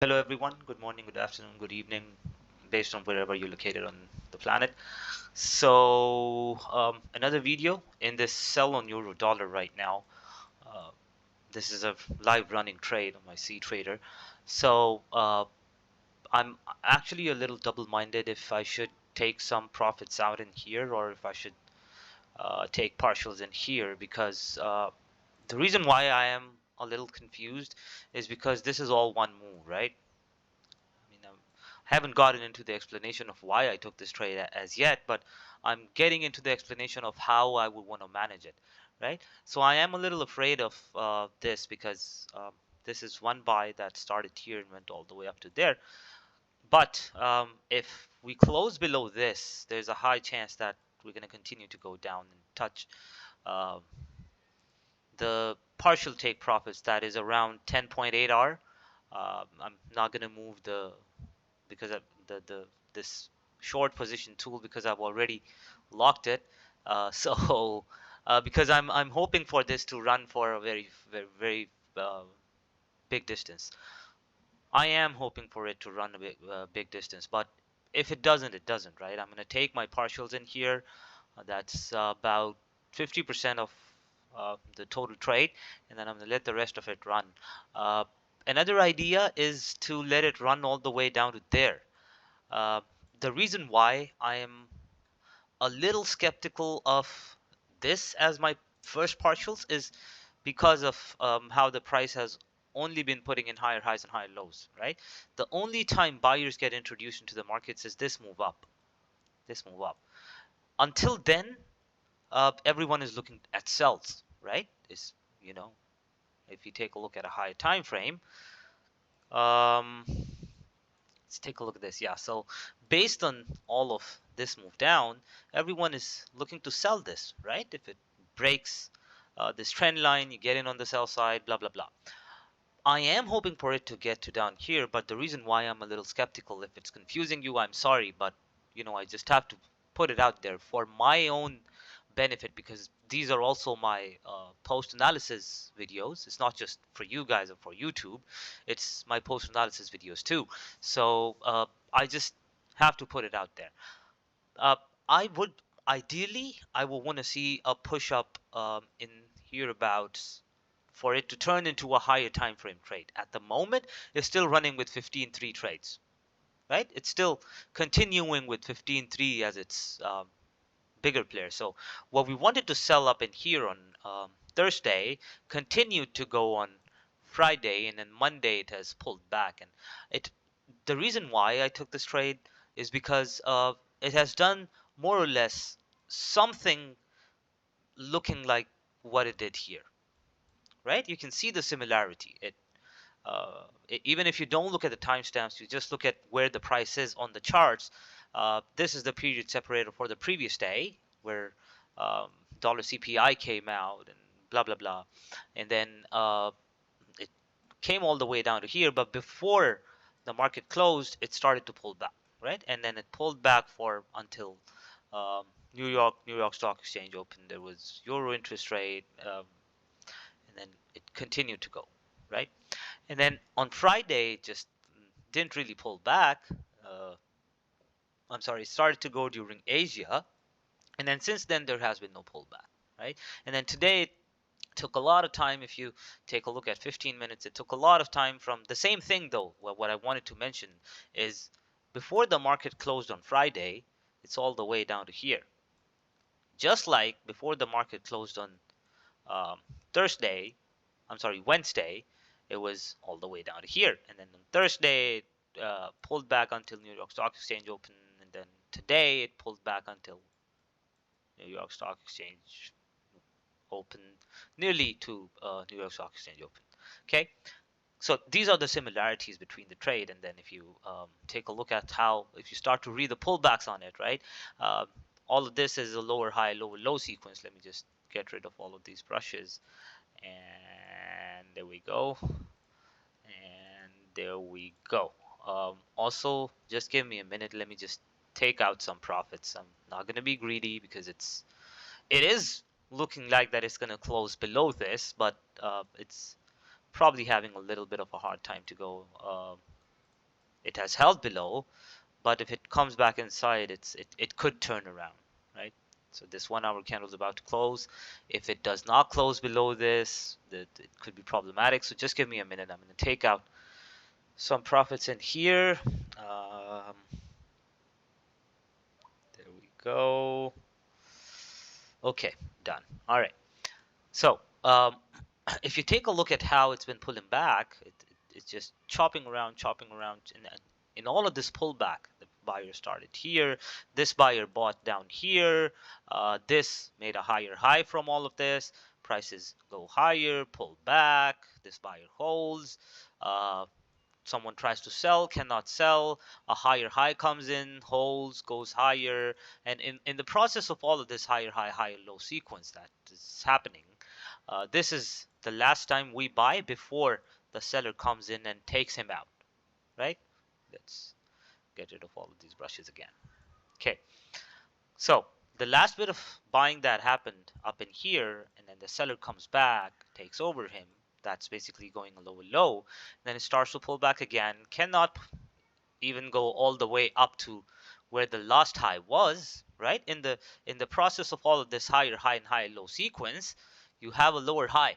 Hello everyone, good morning, good afternoon, good evening, based on wherever you're located on the planet. Another video in this sell on euro dollar right now. Uh, this is a live running trade on my C trader. I'm actually a little double-minded if I should take some profits out in here or if I should take partials in here because the reason why I am a little confused is because this is all one move, right? I haven't gotten into the explanation of why I took this trade as yet, but I'm getting into the explanation of how I would want to manage it, right? So I am a little afraid of this because this is one buy that started here and went all the way up to there. But if we close below this, there's a high chance that we're going to continue to go down and touch uh, the partial take profits that is around 10.8 R. I'm not going to move because of the this short position tool because I've already locked it. Because I'm hoping for this to run for a very big distance. I am hoping for it to run a big distance, but if it doesn't, it doesn't, right? I'm going to take my partials in here. That's about 50% of the total trade, and then I'm going to let the rest of it run. Uh, Another idea is to let it run all the way down to there. uh, the reason why I am a little skeptical of this as my first partials is because of how the price has only been putting in higher highs and higher lows, right? The only time buyers get introduced into the markets is this move up, this move up. Until then, everyone is looking at sells, right? Is you know, if you take a look at a higher time frame, um, let's take a look at this. Yeah, so based on all of this move down, everyone is looking to sell this, right? If it breaks this trend line, you get in on the sell side, blah, blah, blah. I am hoping for it to get to down here, but the reason why I'm a little skeptical, if it's confusing you, I'm sorry, but I just have to put it out there for my own benefit because these are also my post analysis videos. It's not just for you guys or for YouTube, it's my post analysis videos too. So I just have to put it out there. Uh, I would ideally, I would want to see a push up in hereabouts for it to turn into a higher time frame trade. At the moment, it's still running with 15.3 trades, right? It's still continuing with 15.3 as its bigger player. So what we wanted to sell up in here on Thursday continued to go on Friday, and then Monday it has pulled back. And it the reason why I took this trade is because it has done more or less something looking like what it did here, right? You can see the similarity. Even if you don't look at the timestamps, you just look at where the price is on the charts. This is the period separator for the previous day where um, dollar CPI came out and blah blah blah, and then it came all the way down to here. But before the market closed, it started to pull back, right? And then it pulled back for until um, New York Stock Exchange opened. There was euro interest rate, and then it continued to go, right? And then on Friday, it just didn't really pull back. Uh, I'm sorry, it started to go during Asia, and then since then there has been no pullback, right? And then today it took a lot of time. If you take a look at 15 minutes, it took a lot of time from the same thing though. What I wanted to mention is before the market closed on Friday, it's all the way down to here. Just like before the market closed on um, Thursday, I'm sorry, Wednesday, it was all the way down to here. And then on Thursday, it pulled back until New York Stock Exchange open. And then today, it pulled back until New York Stock Exchange open, nearly to New York Stock Exchange open. Okay, so these are the similarities between the trade. And then if you take a look at how, if you start to read the pullbacks on it, right? Uh, all of this is a lower high, lower low sequence. Let me just get rid of all of these brushes. And there we go, and there we go. Also, just give me a minute, let me just take out some profits. I'm not going to be greedy because it is looking like that it's going to close below this, but it's probably having a little bit of a hard time to go. It has held below, but if it comes back inside, it could turn around, right? So this 1 hour candle is about to close. If it does not close below this, it could be problematic. So just give me a minute. I'm going to take out some profits in here. There we go. Okay, done. All right. So if you take a look at how it's been pulling back, it's just chopping around, and in all of this pullback, the buyer started here. This buyer bought down here. This made a higher high from all of this. Prices go higher, pull back. This buyer holds. Someone tries to sell, cannot sell. A higher high comes in, holds, goes higher, and in the process of all of this higher low sequence that is happening, this is the last time we buy before the seller comes in and takes him out, right? Let's get rid of all of these brushes again. Okay, so the last bit of buying that happened up in here, and then the seller comes back, takes over him. That's basically going a lower low. Then it starts to pull back again. Cannot even go all the way up to where the last high was, right? In the process of all of this higher high and higher low sequence, you have a lower high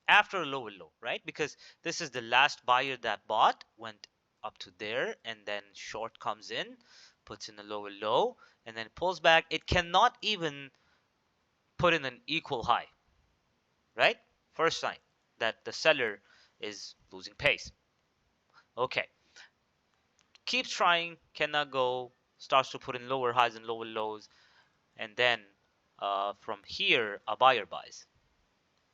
after a lower low, right? Because this is the last buyer that bought, went up to there, and then short comes in, puts in a lower low, and then pulls back. It cannot even put in an equal high, right? First sign that the seller is losing pace. Okay, keeps trying, cannot go, starts to put in lower highs and lower lows, and then from here a buyer buys.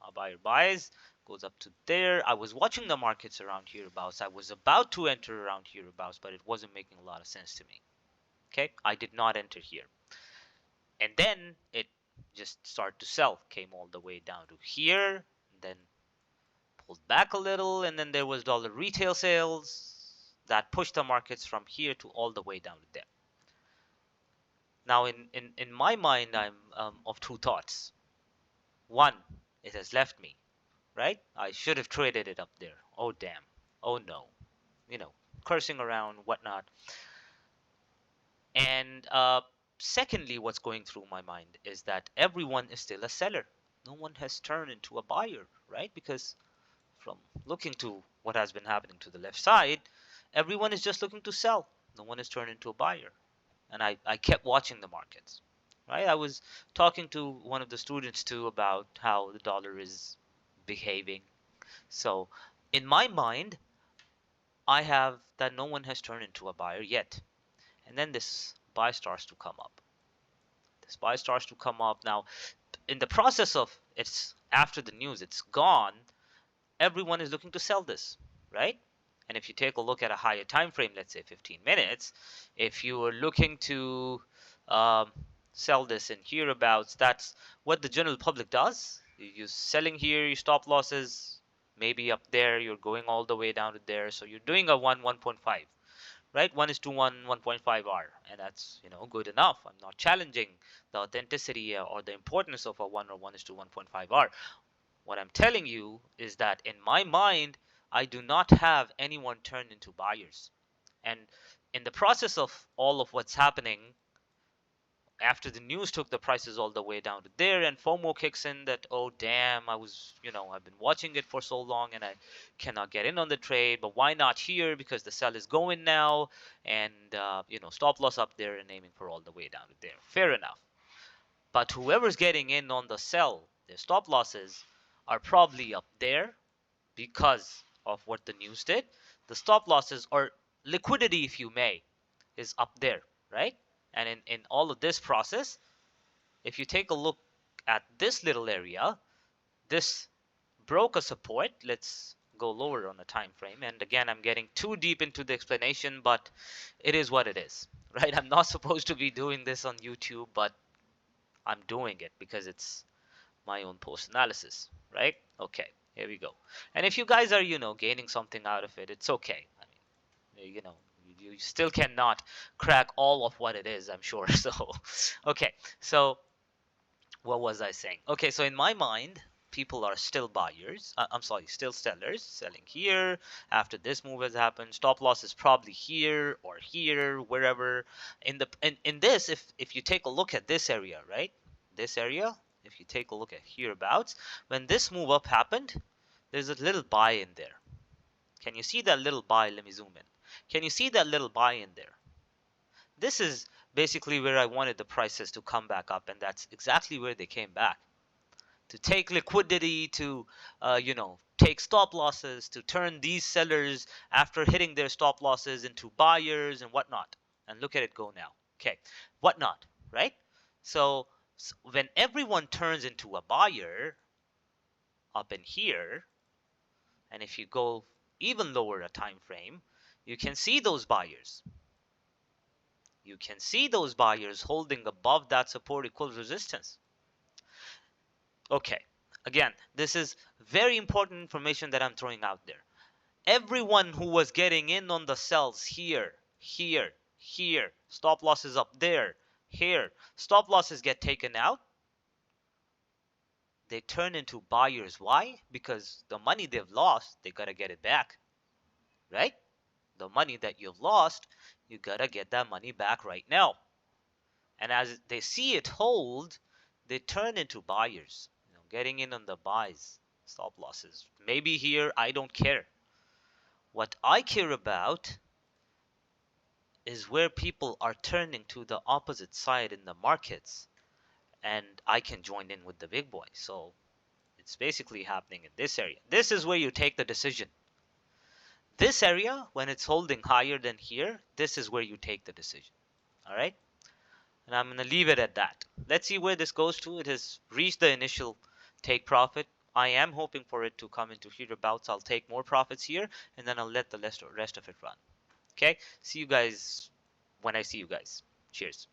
A buyer buys, goes up to there. I was watching the markets around hereabouts. I was about to enter around hereabouts, but it wasn't making a lot of sense to me. Okay, I did not enter here. And then it just started to sell, came all the way down to here, then pulled back a little, and then there was dollar retail sales that pushed the markets from here to all the way down to there. Now, in my mind, I'm of two thoughts. One, it has left me, right? I should have traded it up there. Oh, damn. Oh, no. You know, cursing around, whatnot. And secondly, what's going through my mind is that everyone is still a seller. No one has turned into a buyer, right? Because from looking to what has been happening to the left side, everyone is just looking to sell. No one has turned into a buyer. And I kept watching the markets, right? I was talking to one of the students too about how the dollar is behaving. So in my mind, I have that no one has turned into a buyer yet. And then this buy starts to come up. This buy starts to come up. Now, in the process of it's after the news, it's gone. Everyone is looking to sell this, right? And if you take a look at a higher time frame, let's say 15 minutes, if you are looking to um, sell this in hereabouts, that's what the general public does. You're selling here, you stop losses, maybe up there, you're going all the way down to there. So you're doing a 1.5, right? 1:1, 1.5 R, and that's good enough. I'm not challenging the authenticity or the importance of a 1 or 1:1.5 R. What I'm telling you is that in my mind, I do not have anyone turned into buyers. And in the process of all of what's happening, after the news took the prices all the way down to there, and FOMO kicks in that, oh damn, I've been watching it for so long and I cannot get in on the trade, but why not here? Because the sell is going now, and stop loss up there and aiming for all the way down to there. Fair enough. But whoever's getting in on the sell, their stop losses are probably up there because of what the news did. The stop losses or liquidity, if you may, is up there, right? And in all of this process, if you take a look at this little area, this broke a support. Let's go lower on the time frame. And again, I'm getting too deep into the explanation, but it is what it is, right? I'm not supposed to be doing this on YouTube, but I'm doing it because it's my own post analysis, right? Okay, here we go. And if you guys are, gaining something out of it, it's okay. I mean, you still cannot crack all of what it is, I'm sure. So, okay, so what was I saying? Okay, so in my mind, people are still buyers. I'm sorry, still sellers, selling here. After this move has happened, stop loss is probably here or here, wherever. In this, if you take a look at this area, right? This area, if you take a look at hereabouts, when this move up happened, there's a little buy in there. Can you see that little buy? Let me zoom in. Can you see that little buy in there? This is basically where I wanted the prices to come back up, and that's exactly where they came back. To take liquidity, to take stop losses, to turn these sellers after hitting their stop losses into buyers and whatnot. And look at it go now. Okay, whatnot, right? So when everyone turns into a buyer up in here, and if you go even lower a time frame, you can see those buyers. You can see those buyers holding above that support equals resistance. Okay, again, this is very important information that I'm throwing out there. Everyone who was getting in on the sells here, here, here, stop losses up there, here, stop losses get taken out, they turn into buyers. Why? Because the money they've lost, they gotta get it back, right? The money that you've lost, you gotta get that money back right now. And as they see it hold, they turn into buyers, getting in on the buys, stop losses. Maybe here, I don't care. What I care about is where people are turning to the opposite side in the markets, and I can join in with the big boy. So it's basically happening in this area. This is where you take the decision. This area, when it's holding higher than here, this is where you take the decision. All right? And I'm going to leave it at that. Let's see where this goes to. It has reached the initial take profit. I am hoping for it to come into hereabouts. I'll take more profits here, and then I'll let the rest of it run. Okay? See you guys when I see you guys. Cheers.